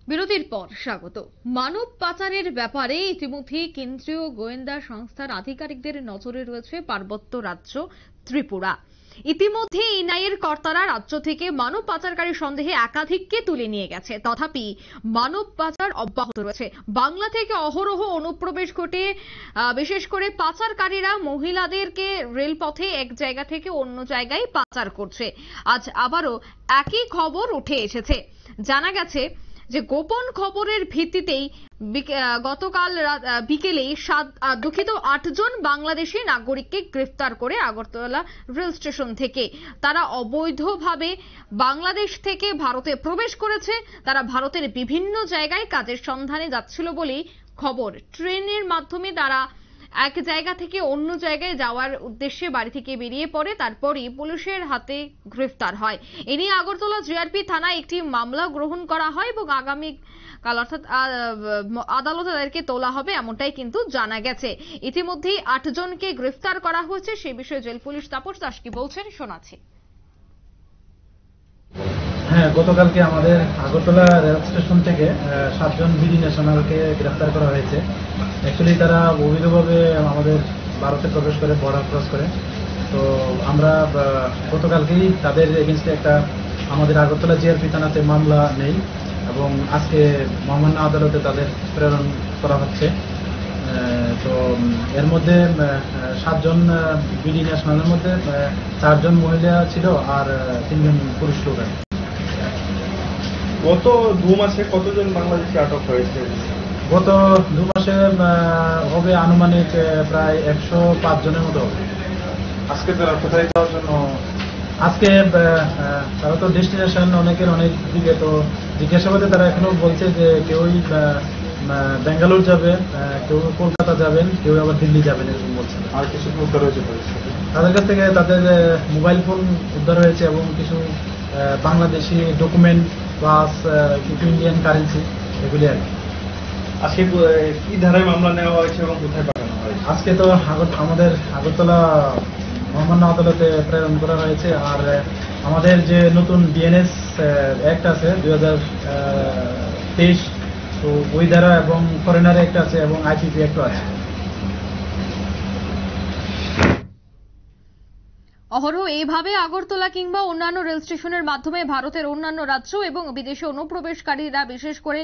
বিরতির পর স্বাগত। মানব পাচারের ব্যাপারে ইতিমধ্যেই কেন্দ্রীয় গোয়েন্দা সংস্থার আধিকারিকদের নজরে রয়েছে পার্বত্য রাজ্য ত্রিপুরা। ইতিমধ্যে এনআইএর কর্তারা রাজ্য থেকে মানব পাচারকারী সন্দেহে একাধিককে তুলে নিয়ে গেছে, তথাপি মানব পাচার অব্যাহত রয়েছে। বাংলা থেকে অহরহ অনুপ্রবেশ ঘটে বিশেষ করে পাচারকারীরা মহিলাদেরকে রেলপথে এক জায়গা থেকে অন্য জায়গায় পাচার করছে। আজ আবারও একই খবর উঠে এসেছে। জানা গেছে যে গোপন খবরের ভিত্তিতেই গতকাল বিকেলেই 8 জন বাংলাদেশি নাগরিককে গ্রেফতার করে আগরতলা রেল স্টেশন থেকে। তারা অবৈধভাবে বাংলাদেশ থেকে ভারতে প্রবেশ করেছে। তারা ভারতের বিভিন্ন জায়গায় কাজের সন্ধানে যাচ্ছিল বলেই খবর। ট্রেনের মাধ্যমে তারা এক জায়গা থেকে অন্য জায়গায় যাওয়ার উদ্দেশ্যে বাড়ি থেকে বেরিয়ে পড়ে, তারপরই পুলিশের হাতে গ্রেফতার হয়। এ নিয়ে আগরতলা জিআরপি থানায় একটি মামলা গ্রহণ করা হয় এবং আগামীকাল অর্থাৎ আদালতে তাদেরকে তোলা হবে, এমনটাই কিন্তু জানা গেছে। ইতিমধ্যেই 8 জনকে গ্রেফতার করা হয়েছে। সে বিষয়ে জেল পুলিশ তাপস দাস কি বলছেন শোনাচ্ছি। হ্যাঁ, গতকালকে আমাদের আগরতলা রেল স্টেশন থেকে 7 জন বিডি ন্যাশনালকে গ্রেফতার করা হয়েছে। অ্যাকচুয়ালি তারা অবৈধভাবে আমাদের ভারতে প্রবেশ করে, বর্ডার ক্রস করে। তো আমরা গতকালকেই তাদের এগেনস্টে একটা আমাদের আগরতলা জিআরপি থানাতে মামলা নেই এবং আজকে মহামান্য আদালতে তাদের প্রেরণ করা হচ্ছে। তো এর মধ্যে 7 জন বিডি ন্যাশনালের মধ্যে 4 জন মহিলা ছিল আর 3 জন পুরুষ লোক আছে। গত 2 মাসে কতজন বাংলাদেশি আটক হয়েছে? গত 2 মাসে হবে আনুমানিক প্রায় 105 জনের মতো হবে। আজকে তারা কোথায় যাওয়ার জন্য? আজকে তারা তো ডেস্টিনেশন অনেকের অনেক দিকে, তো জিজ্ঞাসাবাদে তারা এখনো বলছে যে কেউই বেঙ্গালুর যাবে, কেউ কলকাতা যাবেন, কেউ আবার দিল্লি যাবেন, এরকম বলছে। আর কিছু উদ্ধার হয়েছে তাদের কাছ থেকে তাদের মোবাইল ফোন উদ্ধার হয়েছে এবং কিছু বাংলাদেশি ডকুমেন্ট প্লাস কিছু ইন্ডিয়ান কারেন্সি, এগুলি আর কি। আজকে কি ধারায় মামলা নেওয়া হয়েছে এবং কোথায় পাঠানো হয়েছে? আজকে তো আমাদের আগরতলা মহামান্য আদালতে প্রেরণ করা হয়েছে। আর আমাদের যে নতুন বিএনএস অ্যাক্ট আছে 2023, তো ওই ধারা এবং ফরেনার অ্যাক্ট আছে এবং আইপিসি অ্যাক্টও আছে। অহরহ এইভাবে আগরতলা কিংবা অন্যান্য রেল স্টেশনের মাধ্যমে ভারতের অন্যান্য রাজ্য এবং বিদেশে অনুপ্রবেশকারীরা বিশেষ করে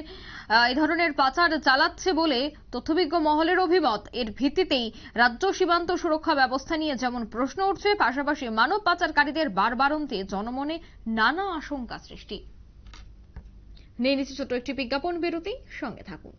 এই ধরনের পাচার চালাচ্ছে বলে তথ্যবিজ্ঞ মহলের অভিমত। এর ভিত্তিতেই রাজ্য সীমান্ত সুরক্ষা ব্যবস্থা নিয়ে যেমন প্রশ্ন উঠছে, পাশাপাশি মানব পাচারকারীদের বাড়বাড়ন্তে জনমনে নানা আশঙ্কা সৃষ্টি। নিয়ে নিচ্ছি ছোট্ট একটি বিজ্ঞাপন বিরতি, সঙ্গে থাকুন।